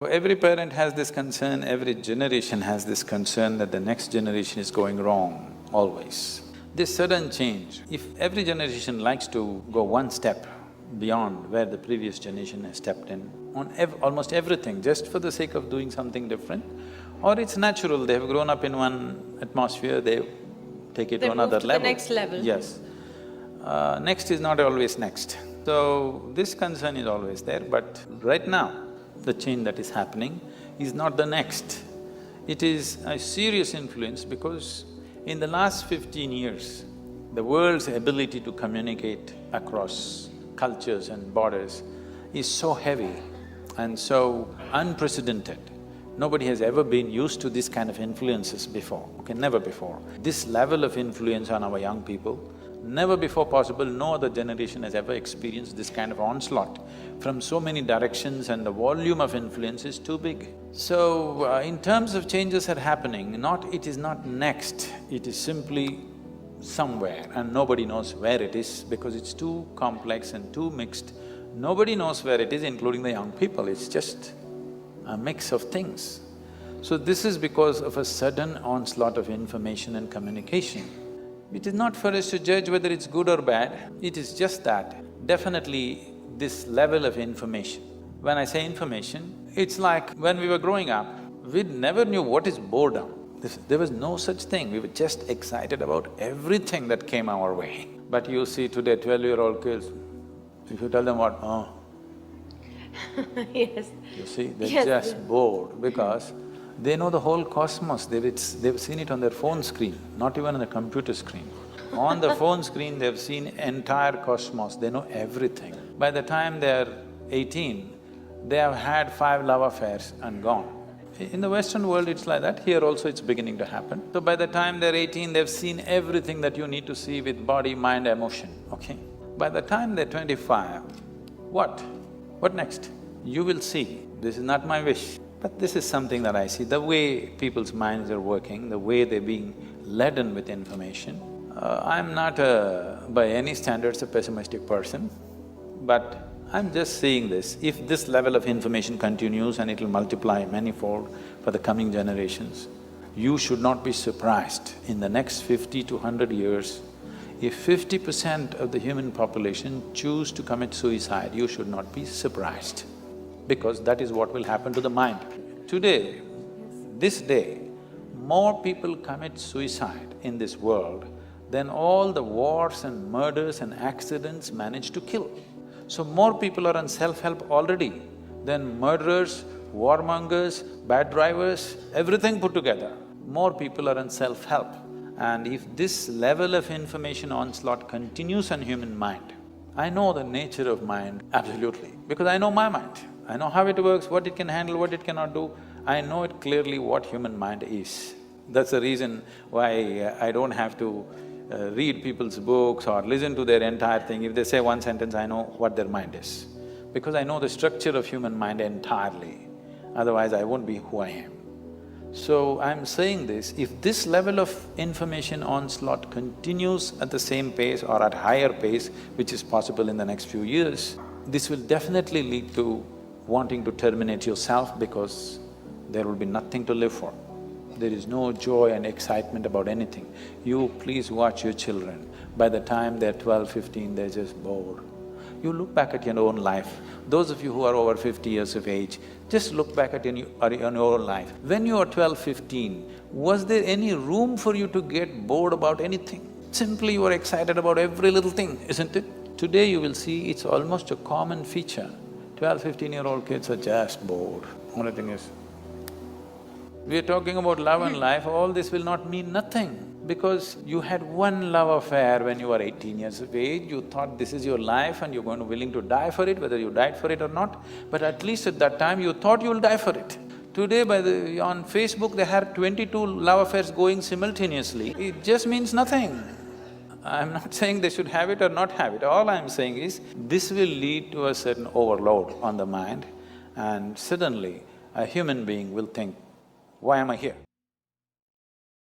Every parent has this concern, every generation has this concern that the next generation is going wrong, always. This sudden change, if every generation likes to go one step beyond where the previous generation has stepped in, on almost everything, just for the sake of doing something different, or it's natural, they have grown up in one atmosphere, they take it to another level. They move to the next level. Yes. Next is not always next. So, this concern is always there, but right now, the change that is happening is not the next. It is a serious influence because in the last 15 years, the world's ability to communicate across cultures and borders is so heavy and so unprecedented. Nobody has ever been used to this kind of influences before, okay, never before. This level of influence on our young people, never before possible, no other generation has ever experienced this kind of onslaught from so many directions, and the volume of influence is too big. So, in terms of changes that are happening, it is not next, it is simply somewhere and nobody knows where it is because it's too complex and too mixed. Nobody knows where it is, including the young people, it's just a mix of things. So this is because of a sudden onslaught of information and communication. It is not for us to judge whether it's good or bad, it is just that definitely this level of information. When I say information, it's like when we were growing up, we never knew what is boredom. There was no such thing, we were just excited about everything that came our way. But you see today 12-year-old kids, if you tell them what, oh, yes. you see, they're just bored because they know the whole cosmos, they've seen it on their phone screen, not even on a computer screen. On the phone screen, they've seen entire cosmos, they know everything. By the time they're 18, they have had 5 love affairs and gone. In the Western world, it's like that, here also it's beginning to happen. So by the time they're 18, they've seen everything that you need to see with body, mind, emotion, okay? By the time they're 25, what? What next? You will see, this is not my wish. But this is something that I see, the way people's minds are working, the way they're being laden with information. I'm not by any standards a pessimistic person, but I'm just seeing this. If this level of information continues and it'll multiply manifold for the coming generations, you should not be surprised in the next 50 to 100 years, if 50% of the human population choose to commit suicide, you should not be surprised, because that is what will happen to the mind. Today, this day, more people commit suicide in this world than all the wars and murders and accidents manage to kill. So more people are on self-help already than murderers, warmongers, bad drivers, everything put together. More people are on self-help. And if this level of information onslaught continues on human mind, I know the nature of mind absolutely, because I know my mind. I know how it works, what it can handle, what it cannot do. I know it clearly what human mind is. That's the reason why I don't have to read people's books or listen to their entire thing. If they say one sentence, I know what their mind is. Because I know the structure of human mind entirely, otherwise I won't be who I am. So I'm saying this, if this level of information onslaught continues at the same pace or at higher pace, which is possible in the next few years, this will definitely lead to wanting to terminate yourself because there will be nothing to live for. There is no joy and excitement about anything. You please watch your children, by the time they're 12, 15, they're just bored. You look back at your own life. Those of you who are over 50 years of age, just look back at your own life. When you were 12, 15, was there any room for you to get bored about anything? Simply you were excited about every little thing, isn't it? Today you will see it's almost a common feature. 12, 15-year-old kids are just bored. Only thing is, we are talking about love and life, all this will not mean nothing. Because you had one love affair when you were 18 years of age, you thought this is your life and you're going to willing to die for it, whether you died for it or not, but at least at that time you thought you'll die for it. Today on Facebook they have 22 love affairs going simultaneously, it just means nothing. I'm not saying they should have it or not have it, all I'm saying is, this will lead to a certain overload on the mind, and suddenly a human being will think, why am I here?